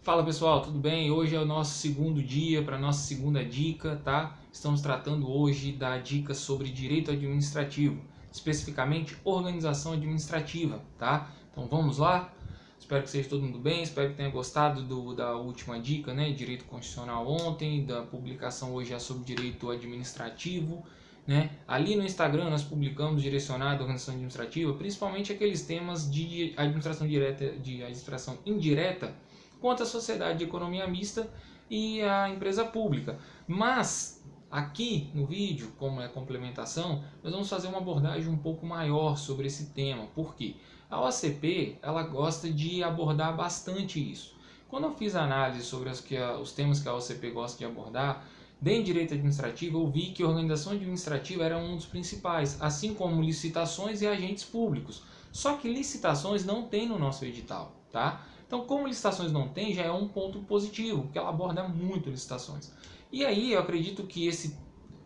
Fala pessoal, tudo bem? Hoje é o nosso segundo dia para a nossa segunda dica, tá? Estamos tratando hoje da dica sobre direito administrativo, especificamente organização administrativa, tá? Então vamos lá? Espero que esteja todo mundo bem, espero que tenha gostado da última dica, né? Direito constitucional ontem, da publicação hoje é sobre direito administrativo, né? Ali no Instagram nós publicamos direcionado à organização administrativa, principalmente aqueles temas de administração direta, de administração indireta, quanto à sociedade de economia mista e a empresa pública. Mas aqui no vídeo, como é complementação, nós vamos fazer uma abordagem um pouco maior sobre esse tema. Por quê? A OCP ela gosta de abordar bastante isso. Quando eu fiz a análise sobre os temas que a OCP gosta de abordar, em direito administrativo, eu vi que organização administrativa era um dos principais, assim como licitações e agentes públicos. Só que licitações não tem no nosso edital, tá? Então, como licitações não tem, já é um ponto positivo, porque ela aborda muito licitações. E aí, eu acredito que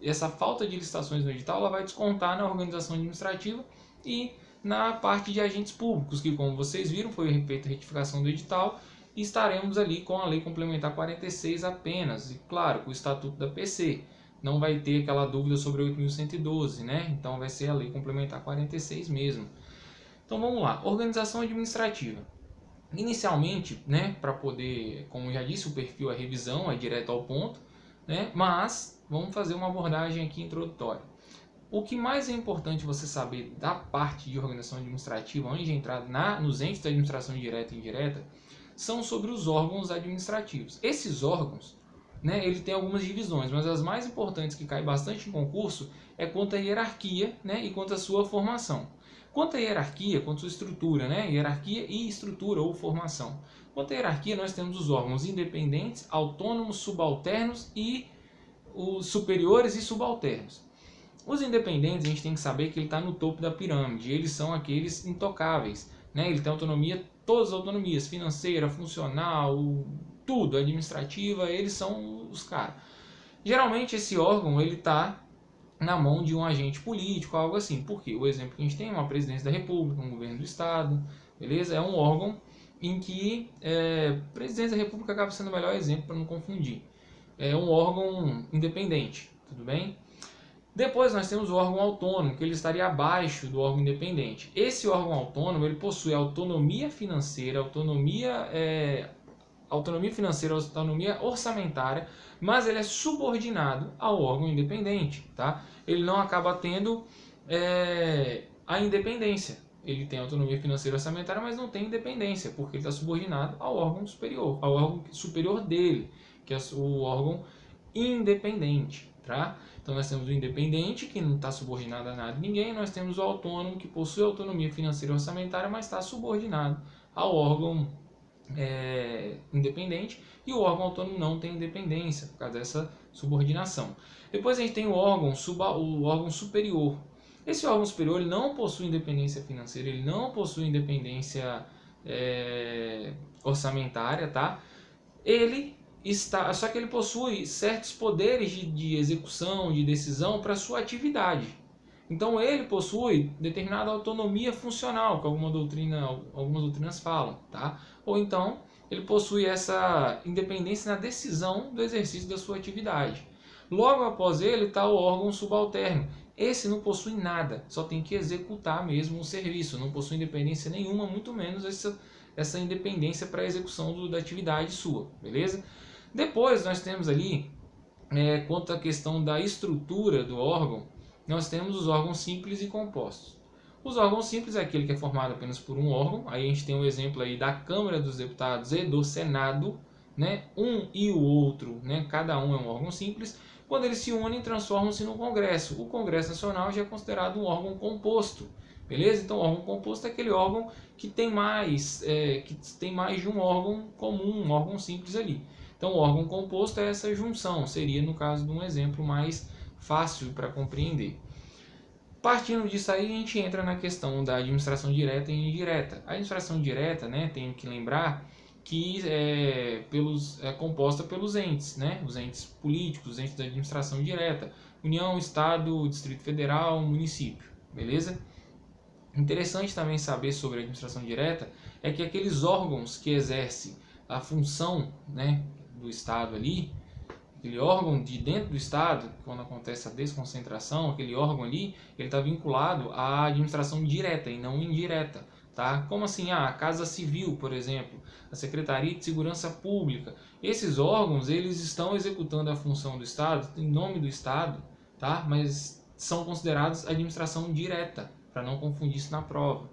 essa falta de licitações no edital ela vai descontar na organização administrativa e na parte de agentes públicos, que como vocês viram, foi feita a retificação do edital e estaremos ali com a Lei Complementar 46 apenas, e claro, com o Estatuto da PC. Não vai ter aquela dúvida sobre 8.112, né? Então vai ser a Lei Complementar 46 mesmo. Então vamos lá, organização administrativa. Inicialmente, né, para poder, como eu já disse, o perfil é revisão, é direto ao ponto, né, mas vamos fazer uma abordagem aqui introdutória. O que mais é importante você saber da parte de organização administrativa antes de entrar nos entes da administração direta e indireta são sobre os órgãos administrativos. Esses órgãos, né, ele tem algumas divisões, mas as mais importantes que caem bastante em concurso é quanto à hierarquia, né, e quanto à sua formação. Quanto à hierarquia, quanto à sua estrutura, né, hierarquia e estrutura ou formação. Quanto à hierarquia, nós temos os órgãos independentes, autônomos, subalternos e os superiores e subalternos. Os independentes, a gente tem que saber que ele está no topo da pirâmide, eles são aqueles intocáveis, né? Ele tem autonomia, todas as autonomias, financeira, funcional, tudo, administrativa, eles são os caras. Geralmente esse órgão ele está na mão de um agente político, algo assim. Por quê? O exemplo que a gente tem é uma presidência da república, um governo do estado, beleza? É um órgão em que presidência da república acaba sendo o melhor exemplo para não confundir. É um órgão independente, tudo bem? Depois nós temos o órgão autônomo, que ele estaria abaixo do órgão independente. Esse órgão autônomo ele possui autonomia financeira, autonomia orçamentária, mas ele é subordinado ao órgão independente, tá? Ele não acaba tendo a independência. Ele tem autonomia financeira e orçamentária, mas não tem independência, porque ele está subordinado ao órgão superior, ao órgão superior dele, que é o órgão independente, tá? Então nós temos o independente, que não está subordinado a nada de ninguém, nós temos o autônomo, que possui autonomia financeira e orçamentária, mas está subordinado ao órgão independente, e o órgão autônomo não tem independência por causa dessa subordinação. Depois a gente tem o órgão superior. Esse órgão superior ele não possui independência financeira, ele não possui independência orçamentária, tá? Só que ele possui certos poderes de execução, de decisão para sua atividade. Então ele possui determinada autonomia funcional, que algumas doutrinas falam, tá? Ou então ele possui essa independência na decisão do exercício da sua atividade. Logo após ele está o órgão subalterno. Esse não possui nada, só tem que executar mesmo o serviço, não possui independência nenhuma, muito menos essa independência para a execução da atividade sua, beleza? Depois nós temos ali, quanto à questão da estrutura do órgão, nós temos os órgãos simples e compostos. Os órgãos simples é aquele que é formado apenas por um órgão, aí a gente tem um exemplo aí da Câmara dos Deputados e do Senado, né? Um e o outro, né? Cada um é um órgão simples. Quando eles se unem, transformam-se no Congresso. O Congresso Nacional já é considerado um órgão composto, beleza? Então, o órgão composto é aquele órgão que tem mais de um órgão comum, um órgão simples ali. Então, o órgão composto é essa junção, seria no caso de um exemplo mais fácil para compreender. Partindo disso aí, a gente entra na questão da administração direta e indireta. A administração direta, né, tem que lembrar que é composta pelos entes, né, os entes políticos, os entes da administração direta, União, Estado, Distrito Federal, município, beleza? Interessante também saber sobre a administração direta é que aqueles órgãos que exercem a função, né, do Estado ali, aquele órgão de dentro do Estado, quando acontece a desconcentração, aquele órgão ali, ele está vinculado à administração direta e não indireta. Tá? Como assim? A Casa Civil, por exemplo, a Secretaria de Segurança Pública. Esses órgãos, eles estão executando a função do Estado, em nome do Estado, tá? Mas são considerados administração direta, para não confundir isso na prova.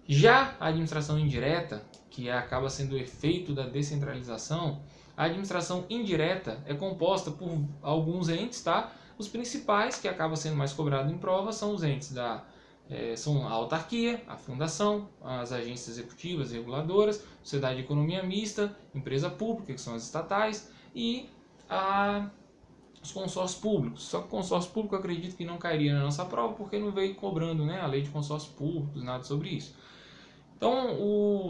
Já a administração indireta, que acaba sendo o efeito da descentralização, a administração indireta é composta por alguns entes, tá? Os principais, que acaba sendo mais cobrado em prova, são os entes são a autarquia, a fundação, as agências executivas e reguladoras, sociedade de economia mista, empresa pública, que são as estatais, e os consórcios públicos. Só que o consórcio público eu acredito que não cairia na nossa prova, porque não veio cobrando, né, a lei de consórcios públicos, nada sobre isso. Então,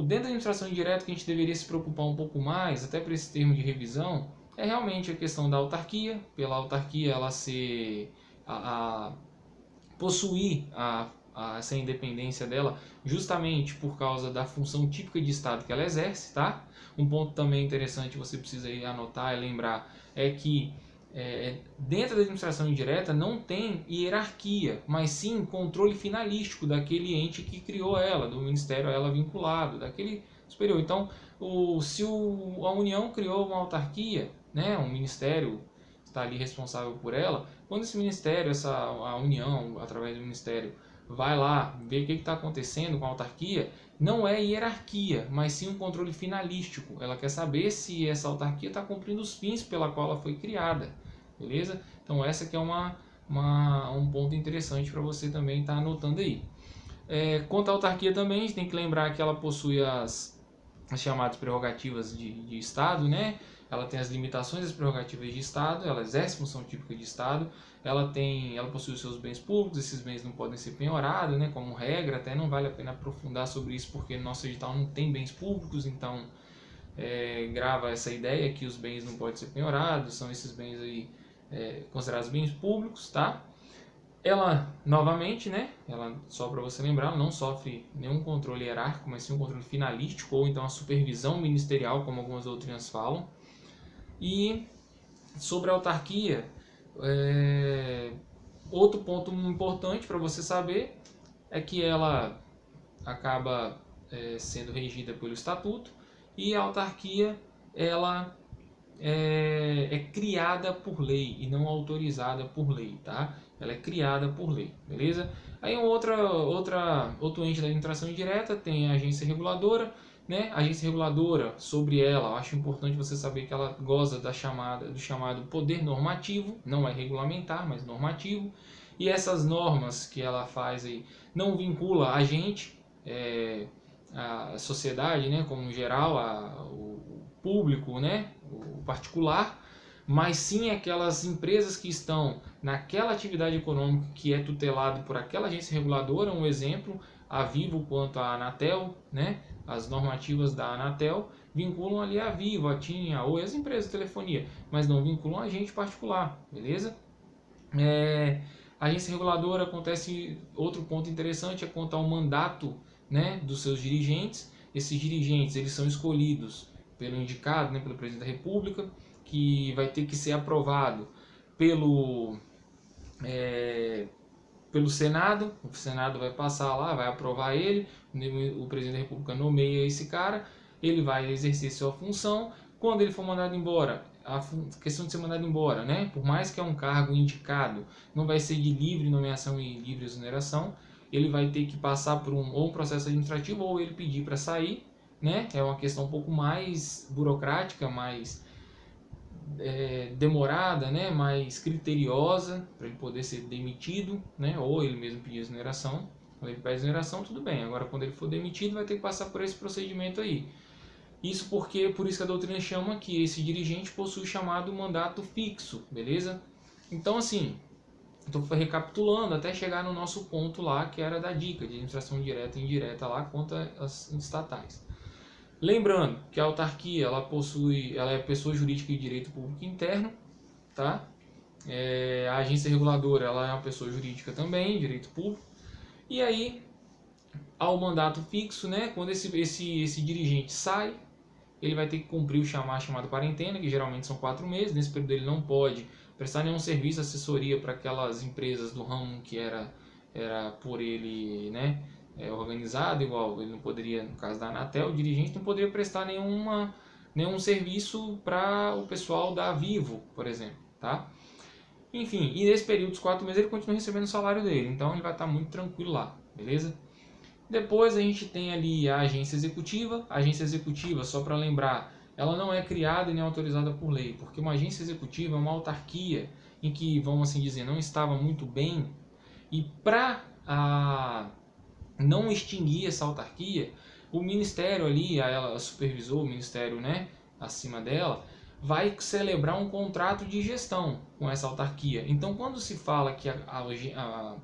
dentro da administração indireta, que a gente deveria se preocupar um pouco mais, até para esse termo de revisão, é realmente a questão da autarquia, pela autarquia ela possuir essa independência dela, justamente por causa da função típica de Estado que ela exerce, tá? Um ponto também interessante você precisa aí anotar e lembrar é que dentro da administração indireta não tem hierarquia, mas sim controle finalístico daquele ente que criou ela, do ministério a ela vinculado, daquele superior. Então, se a União criou uma autarquia, né, um ministério está ali responsável por ela, quando esse ministério, a União, através do ministério, vai lá ver o que está acontecendo com a autarquia, não é hierarquia, mas sim um controle finalístico. Ela quer saber se essa autarquia está cumprindo os fins pela qual ela foi criada. Beleza? Então essa que é um ponto interessante para você também estar anotando aí. Quanto à autarquia também, a gente tem que lembrar que ela possui as chamadas prerrogativas de Estado, né? Ela tem as limitações das prerrogativas de Estado, ela exerce função típica de Estado, ela possui os seus bens públicos, esses bens não podem ser penhorados, né? Como regra, até não vale a pena aprofundar sobre isso, porque no nosso edital não tem bens públicos, então grava essa ideia que os bens não podem ser penhorados, são esses bens aí considerados bens públicos, tá? Ela, novamente, né? Ela, só para você lembrar, ela não sofre nenhum controle hierárquico, mas sim um controle finalístico ou então a supervisão ministerial, como algumas doutrinas falam. E sobre a autarquia, outro ponto importante para você saber é que ela acaba sendo regida pelo estatuto e a autarquia ela é criada por lei e não autorizada por lei, tá? Ela é criada por lei, beleza? Aí outro ente da administração indireta tem a agência reguladora, né? A agência reguladora, sobre ela, eu acho importante você saber que ela goza do chamado poder normativo, não é regulamentar, mas normativo. E essas normas que ela faz aí não vincula a gente, a sociedade, né, como geral, o público, né, o particular, mas sim aquelas empresas que estão naquela atividade econômica que é tutelado por aquela agência reguladora. Um exemplo, a Vivo quanto a Anatel, né, as normativas da Anatel vinculam ali a Vivo, a TIM, a Oi, as empresas de telefonia, mas não vinculam a gente particular, beleza? A agência reguladora acontece, outro ponto interessante é quanto ao mandato, né, dos seus dirigentes. Esses dirigentes eles são escolhidos pelo indicado, né, pelo presidente da República, que vai ter que ser aprovado pelo Senado. O Senado vai passar lá, vai aprovar ele, o presidente da República nomeia esse cara, ele vai exercer sua função. Quando ele for mandado embora, a questão de ser mandado embora, né? Por mais que é um cargo indicado, não vai ser de livre nomeação e livre exoneração. Ele vai ter que passar por ou um processo administrativo ou ele pedir para sair, né? É uma questão um pouco mais burocrática, mais demorada, né? Mais criteriosa para ele poder ser demitido, né? Ou ele mesmo pedir exoneração. Quando ele pede exoneração, tudo bem. Agora, quando ele for demitido, vai ter que passar por esse procedimento aí. Isso por isso que a doutrina chama que esse dirigente possui o chamado mandato fixo, beleza? Então, assim, estou recapitulando até chegar no nosso ponto lá, que era da dica de administração direta e indireta lá contra as estatais. Lembrando que a autarquia ela é pessoa jurídica de direito público interno, tá? A agência reguladora ela é uma pessoa jurídica também, direito público. E aí, ao mandato fixo, né? Quando esse dirigente sai, ele vai ter que cumprir o chamado quarentena, que geralmente são 4 meses. Nesse período ele não pode prestar nenhum serviço, assessoria para aquelas empresas do ramo que era por ele, né, organizado, igual ele não poderia, no caso da Anatel, o dirigente não poderia prestar nenhum serviço para o pessoal da Vivo, por exemplo, tá? Enfim, e nesse período dos 4 meses ele continua recebendo o salário dele, então ele vai estar muito tranquilo lá, beleza? Depois a gente tem ali a agência executiva. A agência executiva, só para lembrar, ela não é criada e nem autorizada por lei, porque uma agência executiva é uma autarquia em que, vamos assim dizer, não estava muito bem, e para não extinguir essa autarquia, o ministério ali, ela supervisou, o ministério, né, acima dela, vai celebrar um contrato de gestão com essa autarquia. Então, quando se fala que a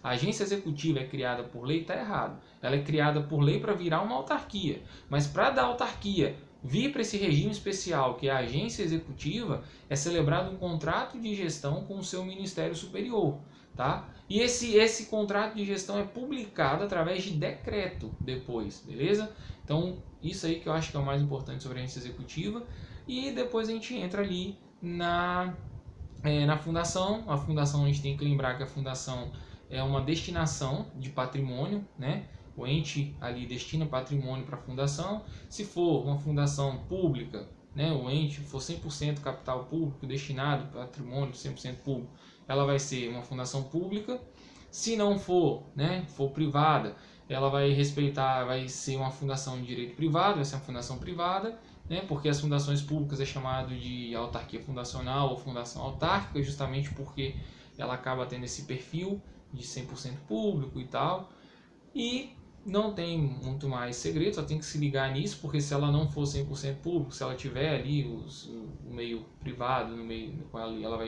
agência executiva é criada por lei, está errado. Ela é criada por lei para virar uma autarquia. Mas para dar autarquia vir para esse regime especial, que é a agência executiva, é celebrado um contrato de gestão com o seu ministério superior. Tá? E esse contrato de gestão é publicado através de decreto depois, beleza? Então, isso aí que eu acho que é o mais importante sobre a agência executiva. E depois a gente entra ali na fundação. A fundação, a gente tem que lembrar que a fundação é uma destinação de patrimônio, né? O ente ali destina patrimônio para a fundação. Se for uma fundação pública, né, o ente for 100% capital público, destinado patrimônio 100% público, ela vai ser uma fundação pública. Se não for, né, for privada, ela vai respeitar, vai ser uma fundação de direito privado, vai ser uma fundação privada, né, porque as fundações públicas é chamado de autarquia fundacional ou fundação autárquica, justamente porque ela acaba tendo esse perfil de 100% público e tal. E não tem muito mais segredo, só tem que se ligar nisso, porque se ela não for 100% público, se ela tiver ali o meio privado, no meio com ela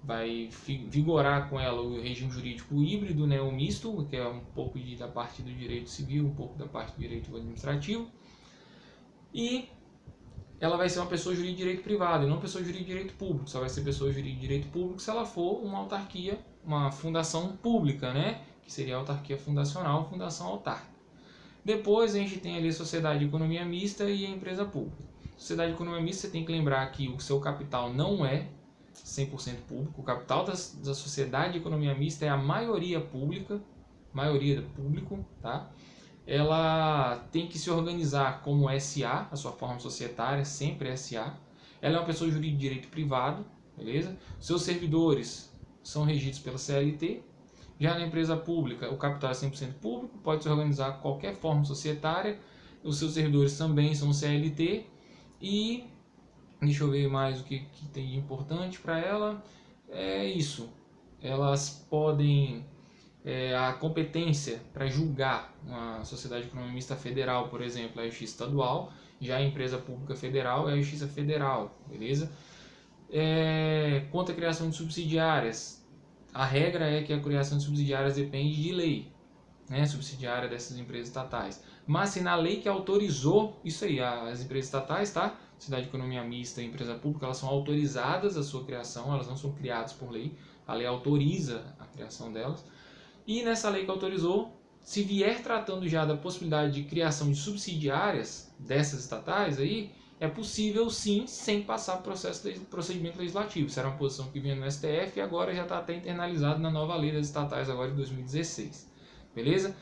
vai vigorar com ela o regime jurídico híbrido, né, o misto, que é um pouco da parte do direito civil, um pouco da parte do direito administrativo. E ela vai ser uma pessoa jurídica de direito privado e não pessoa jurídica de direito público. Só vai ser pessoa jurídica de direito público se ela for uma autarquia, uma fundação pública, né? Que seria a autarquia fundacional, fundação autárquica. Depois a gente tem ali a sociedade de economia mista e a empresa pública. Sociedade de economia mista, você tem que lembrar que o seu capital não é 100% público. O capital da sociedade de economia mista é a maioria pública, maioria do público, tá? Ela tem que se organizar como SA, a sua forma societária sempre é SA. Ela é uma pessoa jurídica de direito privado, beleza? Seus servidores são regidos pela CLT. Já na empresa pública, o capital é 100% público, pode se organizar de qualquer forma societária. Os seus servidores também são CLT. E deixa eu ver mais o que tem de importante para ela. É isso. Elas podem... a competência para julgar uma sociedade de economia mista federal, por exemplo, é a justiça estadual. Já a empresa pública federal é a justiça federal, beleza? Quanto à criação de subsidiárias, a regra é que a criação de subsidiárias depende de lei, né, subsidiária dessas empresas estatais. Mas se na lei que autorizou isso aí, as empresas estatais, tá? Sociedade de economia mista e empresa pública, elas são autorizadas a sua criação, elas não são criadas por lei. A lei autoriza a criação delas. E nessa lei que autorizou, se vier tratando já da possibilidade de criação de subsidiárias dessas estatais aí, é possível sim, sem passar por procedimento legislativo. Isso era uma posição que vinha no STF e agora já está até internalizado na nova lei das estatais agora de 2016. Beleza?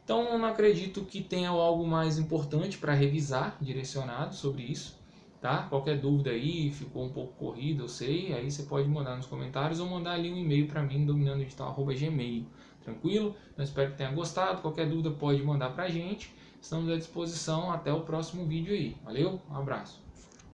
Então eu não acredito que tenha algo mais importante para revisar, direcionado sobre isso. Tá? Qualquer dúvida aí, ficou um pouco corrido, eu sei, aí você pode mandar nos comentários ou mandar ali um e-mail para mim, dominandodigital@gmail. Tranquilo? Então espero que tenha gostado. Qualquer dúvida pode mandar pra gente. Estamos à disposição. Até o próximo vídeo aí. Valeu? Um abraço.